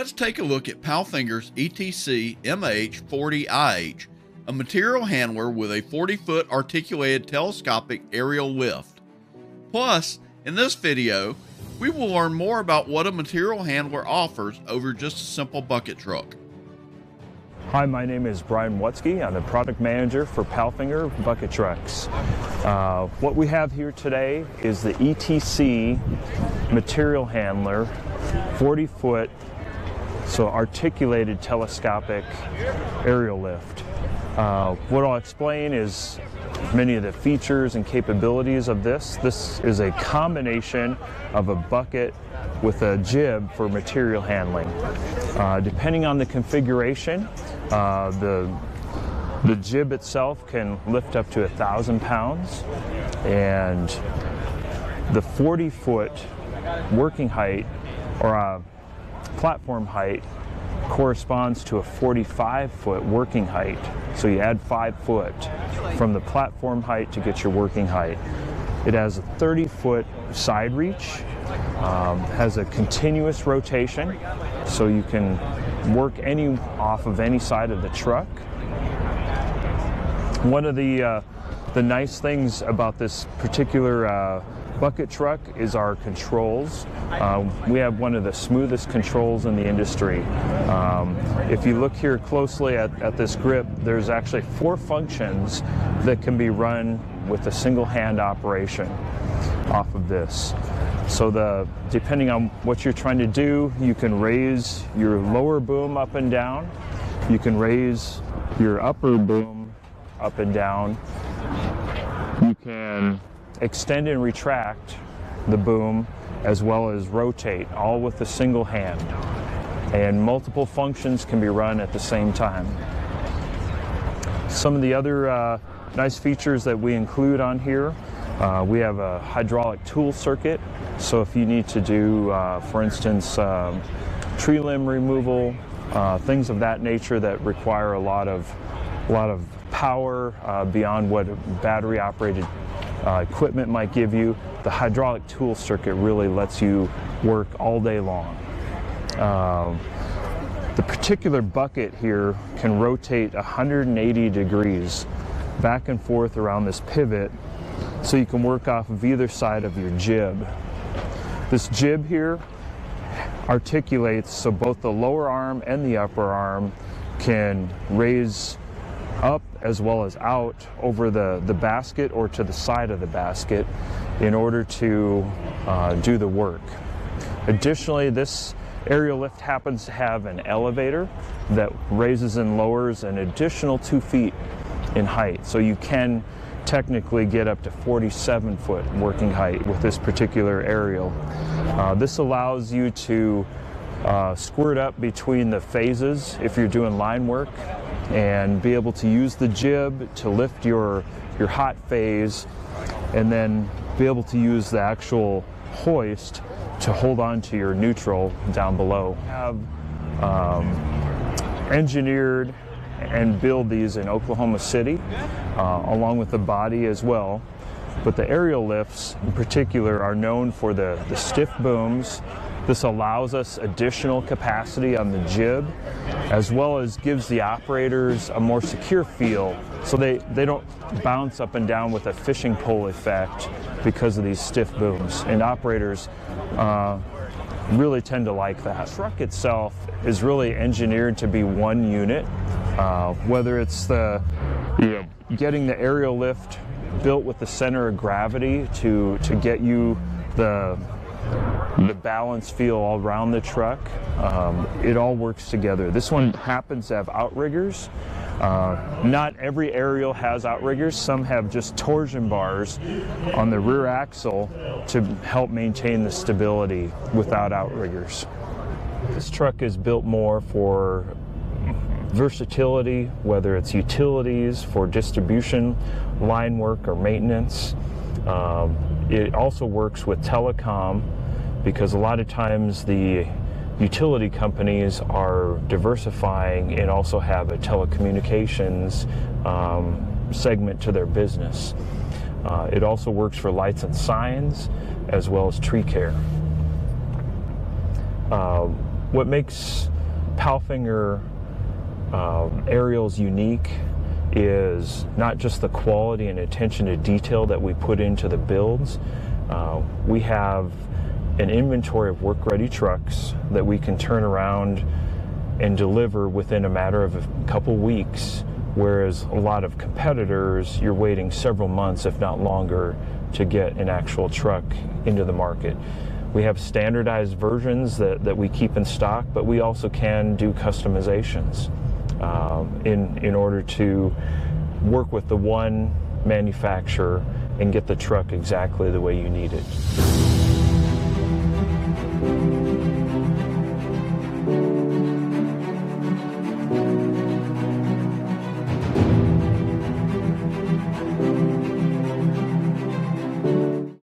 Let's take a look at PALFINGER's ETC MH 40IH, a material handler with a 40-foot articulated telescopic aerial lift. Plus, in this video, we will learn more about what a material handler offers over just a simple bucket truck. Hi, my name is Bryan Wutzke. I'm the product manager for PALFINGER bucket trucks. What we have here today is the ETC material handler, 40-foot, so articulated telescopic aerial lift. What I'll explain is many of the features and capabilities of this. This is a combination of a bucket with a jib for material handling. Depending on the configuration, the jib itself can lift up to 1,000 pounds, and the 40-foot working height or platform height corresponds to a 45-foot working height. So you add 5 foot from the platform height to get your working height. It has a 30-foot side reach, has a continuous rotation, so you can work off of any side of the truck. One of the nice things about this particular bucket truck is our controls. We have one of the smoothest controls in the industry. If you look here closely at this grip, there's actually 4 functions that can be run with a single hand operation off of this. So depending on what you're trying to do, you can raise your lower boom up and down. You can raise your upper boom up and down. You can extend and retract the boom as well as rotate, all with a single hand. And multiple functions can be run at the same time. Some of the other nice features that we include on here, we have a hydraulic tool circuit. So if you need to do, for instance, tree limb removal, things of that nature that require a lot of power beyond what battery operated equipment might give you, the hydraulic tool circuit really lets you work all day long. The particular bucket here can rotate 180 degrees back and forth around this pivot, so you can work off of either side of your jib. This jib here articulates so both the lower arm and the upper arm can raise up as well as out over the basket or to the side of the basket in order to do the work. Additionally, this aerial lift happens to have an elevator that raises and lowers an additional 2 feet in height. So you can technically get up to 47-foot working height with this particular aerial. This allows you to squirt up between the phases if you're doing line work, and be able to use the jib to lift your hot phase, and then be able to use the actual hoist to hold on to your neutral down below. We have engineered and build these in Oklahoma City, along with the body as well. But the aerial lifts in particular are known for the stiff booms. This allows us additional capacity on the jib, as well as gives the operators a more secure feel, so they don't bounce up and down with a fishing pole effect because of these stiff booms. And operators really tend to like that. The truck itself is really engineered to be one unit, whether it's getting the aerial lift built with the center of gravity to get you the balance feel all around the truck. It all works together. This one happens to have outriggers. Not every aerial has outriggers. Some have just torsion bars on the rear axle to help maintain the stability without outriggers. This truck is built more for versatility, whether it's utilities, for distribution, line work, or maintenance. It also works with Telecom, because a lot of times the utility companies are diversifying and also have a telecommunications segment to their business. It also works for lights and signs as well as tree care. What makes PALFINGER aerial's unique is not just the quality and attention to detail that we put into the builds. We have an inventory of work-ready trucks that we can turn around and deliver within a matter of a couple weeks, whereas a lot of competitors, you're waiting several months, if not longer, to get an actual truck into the market. We have standardized versions that we keep in stock, but we also can do customizations in order to work with the one manufacturer and get the truck exactly the way you need it.